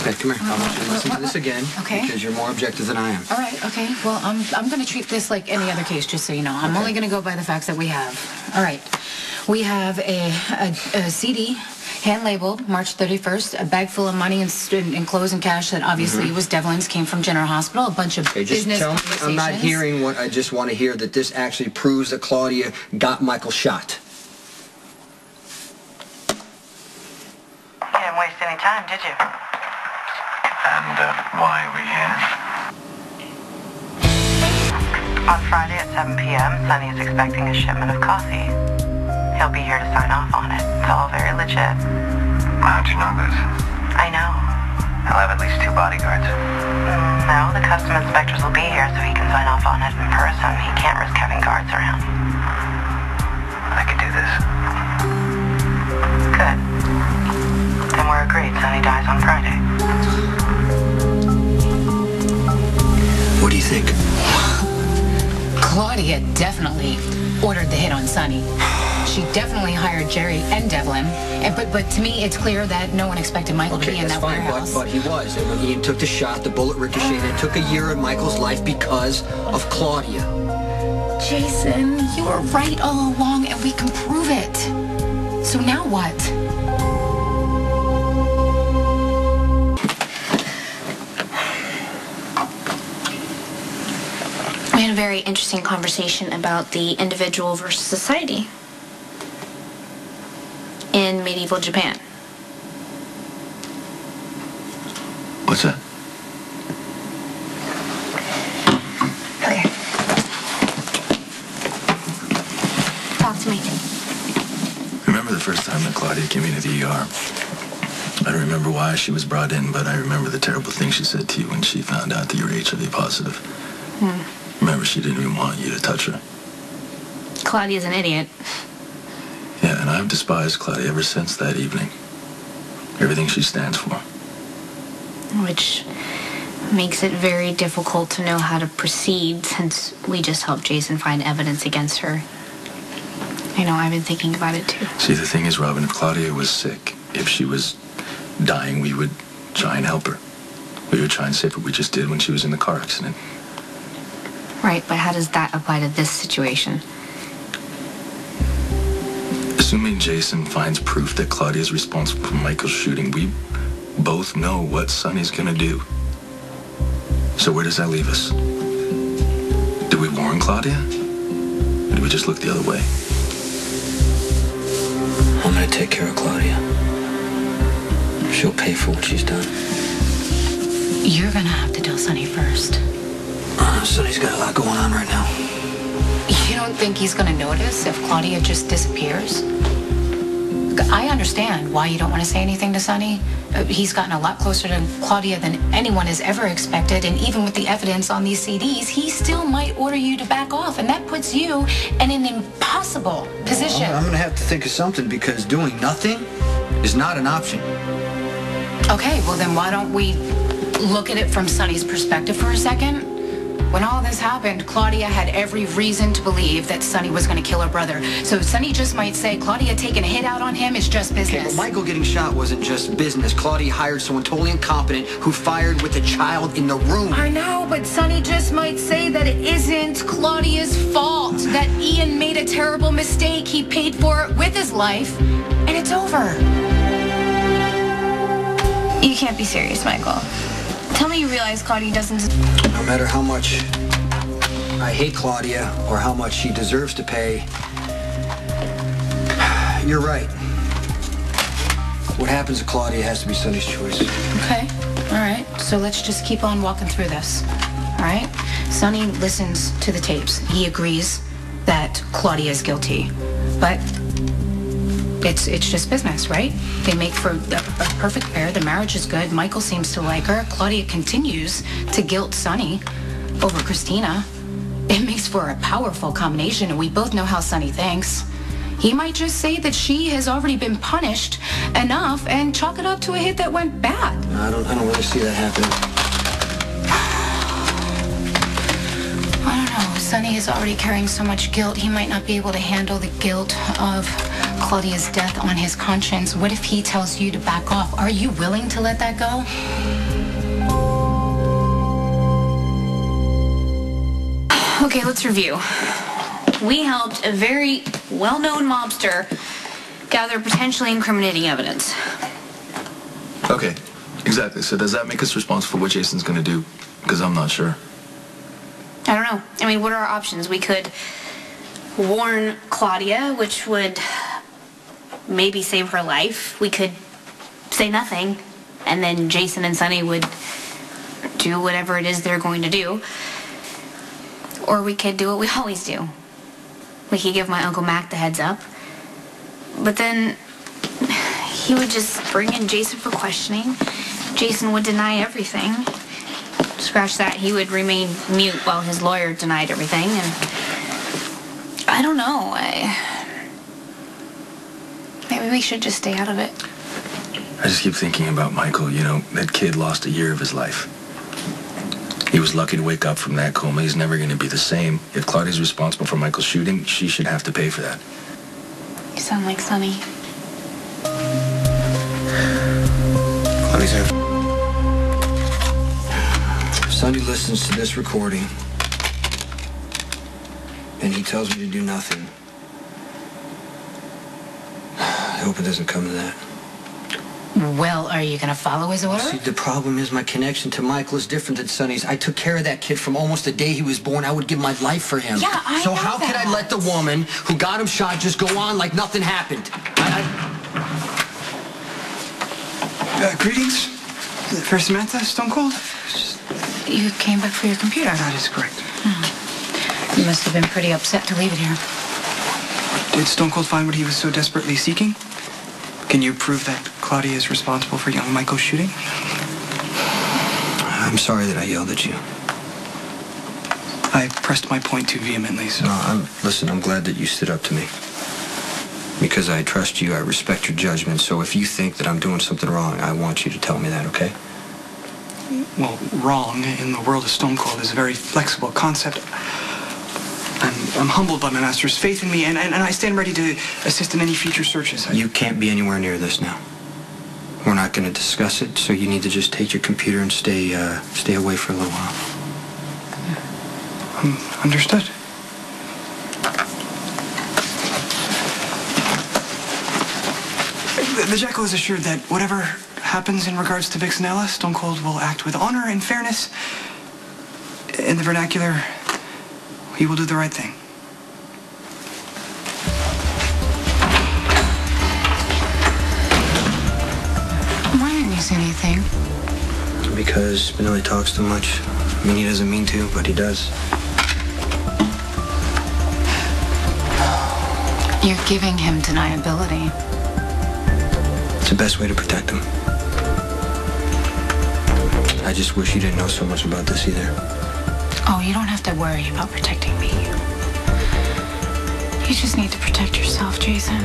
Okay, come here. I want you to listen to this again. Okay. Because you're more objective than I am. All right, okay. Well, I'm going to treat this like any other case, just so you know. I'm only going to go by the facts that we have. All right. We have a CD, hand-labeled, March 31st, a bag full of money and clothes and cash that obviously was Devlin's, came from General Hospital, a bunch of business tell me conversations. I'm not hearing what I just want to hear, that this actually proves that Claudia got Michael shot. You didn't waste any time, did you? And why are we here? On Friday at 7 p.m., Sonny is expecting a shipment of coffee. He'll be here to sign off on it. It's all very legit. How'd you know this? I know. He'll have at least 2 bodyguards. No, the custom inspectors will be here so he can sign off on it in person. He can't risk having guards around. I could do this. Good. Then we're agreed. Sonny dies on Friday. What do you think? Claudia definitely ordered the hit on Sonny. She definitely hired Jerry and Devlin. But to me, it's clear that no one expected Michael to be in that warehouse. But he was. And when Ian took the shot, the bullet ricocheted. It took a year of Michael's life because of Claudia. Jason, you were right all along, and we can prove it. So now what? We had a very interesting conversation about the individual versus society in medieval Japan. What's that? Okay. Talk to me. Remember the first time that Claudia came into the ER? I don't remember why she was brought in, but I remember the terrible thing she said to you when she found out that you were HIV positive. Remember, she didn't even want you to touch her. Claudia's an idiot. Yeah, and I've despised Claudia ever since that evening. Everything she stands for. Which makes it very difficult to know how to proceed since we just helped Jason find evidence against her. I know, I've been thinking about it too. See, the thing is, Robin, if Claudia was sick, if she was dying, we would try and help her. We would try and save her. We just did when she was in the car accident. Right, but how does that apply to this situation? Assuming Jason finds proof that Claudia is responsible for Michael's shooting, we both know what Sonny's gonna do. So where does that leave us? Do we warn Claudia? Or do we just look the other way? I'm gonna take care of Claudia. She'll pay for what she's done. You're gonna have to tell Sonny first. Sonny's got a lot going on right now. You don't think he's gonna notice if Claudia just disappears? I understand why you don't want to say anything to Sonny. He's gotten a lot closer to Claudia than anyone has ever expected, and even with the evidence on these CDs, he still might order you to back off, and that puts you in an impossible position. I'm gonna have to think of something, because doing nothing is not an option. Okay, well then why don't we look at it from Sonny's perspective for a second? When all this happened, Claudia had every reason to believe that Sonny was going to kill her brother. So Sonny just might say Claudia taking a hit out on him is just business. Okay, but Michael getting shot wasn't just business. Claudia hired someone totally incompetent who fired with a child in the room. I know, but Sonny just might say that it isn't Claudia's fault, that Ian made a terrible mistake. He paid for it with his life, and it's over. You can't be serious, Michael. Tell me you realize Claudia doesn't... No matter how much I hate Claudia or how much she deserves to pay, you're right. What happens to Claudia has to be Sonny's choice. Okay, all right. So let's just keep on walking through this, all right? Sonny listens to the tapes. He agrees that Claudia is guilty, but it's just business, right? They make for a perfect pair. The marriage is good. Michael seems to like her. Claudia continues to guilt Sonny over Christina. It makes for a powerful combination, and we both know how Sonny thinks. He might just say that she has already been punished enough and chalk it up to a hit that went bad. No, I don't really see that happening. I don't know. Sonny is already carrying so much guilt, he might not be able to handle the guilt of Claudia's death on his conscience. What if he tells you to back off? Are you willing to let that go? Okay, let's review. We helped a very well-known mobster gather potentially incriminating evidence. Okay, exactly. So does that make us responsible for what Jason's gonna do? Because I'm not sure. I don't know. I mean, what are our options? We could warn Claudia, which would maybe save her life. We could say nothing, and then Jason and Sunny would do whatever it is they're going to do. Or we could do what we always do. We could give my Uncle Mac the heads up. But then he would just bring in Jason for questioning. Jason would deny everything. Scratch that, he would remain mute while his lawyer denied everything. And I don't know. Maybe we should just stay out of it. I just keep thinking about Michael. You know, that kid lost a year of his life. He was lucky to wake up from that coma. He's never going to be the same. If Claudia's responsible for Michael's shooting, she should have to pay for that. You sound like Sunny. Claudia's here. If Sonny listens to this recording and he tells me to do nothing, I hope it doesn't come to that. Well, are you going to follow his order? See, the problem is my connection to Michael is different than Sonny's. I took care of that kid from almost the day he was born. I would give my life for him. Yeah, I So know how could I that. let the woman who got him shot just go on like nothing happened? Greetings. For Samantha, Stone Cold? You came back for your computer. That is correct. You must have been pretty upset to leave it here. Did Stone Cold find what he was so desperately seeking? Can you prove that Claudia is responsible for young Michael's shooting? I'm sorry that I yelled at you. I pressed my point too vehemently, so... No, listen, I'm glad that you stood up to me. Because I trust you, I respect your judgment, so if you think that I'm doing something wrong, I want you to tell me that, okay? Well, wrong in the world of Stone Cold is a very flexible concept. I'm humbled by my master's faith in me, and I stand ready to assist in any future searches. You can't be anywhere near this now. We're not going to discuss it, so you need to just take your computer and stay away for a little while. Understood. The Jekyll is assured that whatever happens in regards to Vixenella, Stone Cold will act with honor and fairness. In the vernacular, he will do the right thing. Why didn't you say anything? Because Spinelli talks too much. I mean, he doesn't mean to, but he does. You're giving him deniability. It's the best way to protect him. I just wish you didn't know so much about this either. Oh, you don't have to worry about protecting me. You just need to protect yourself, Jason.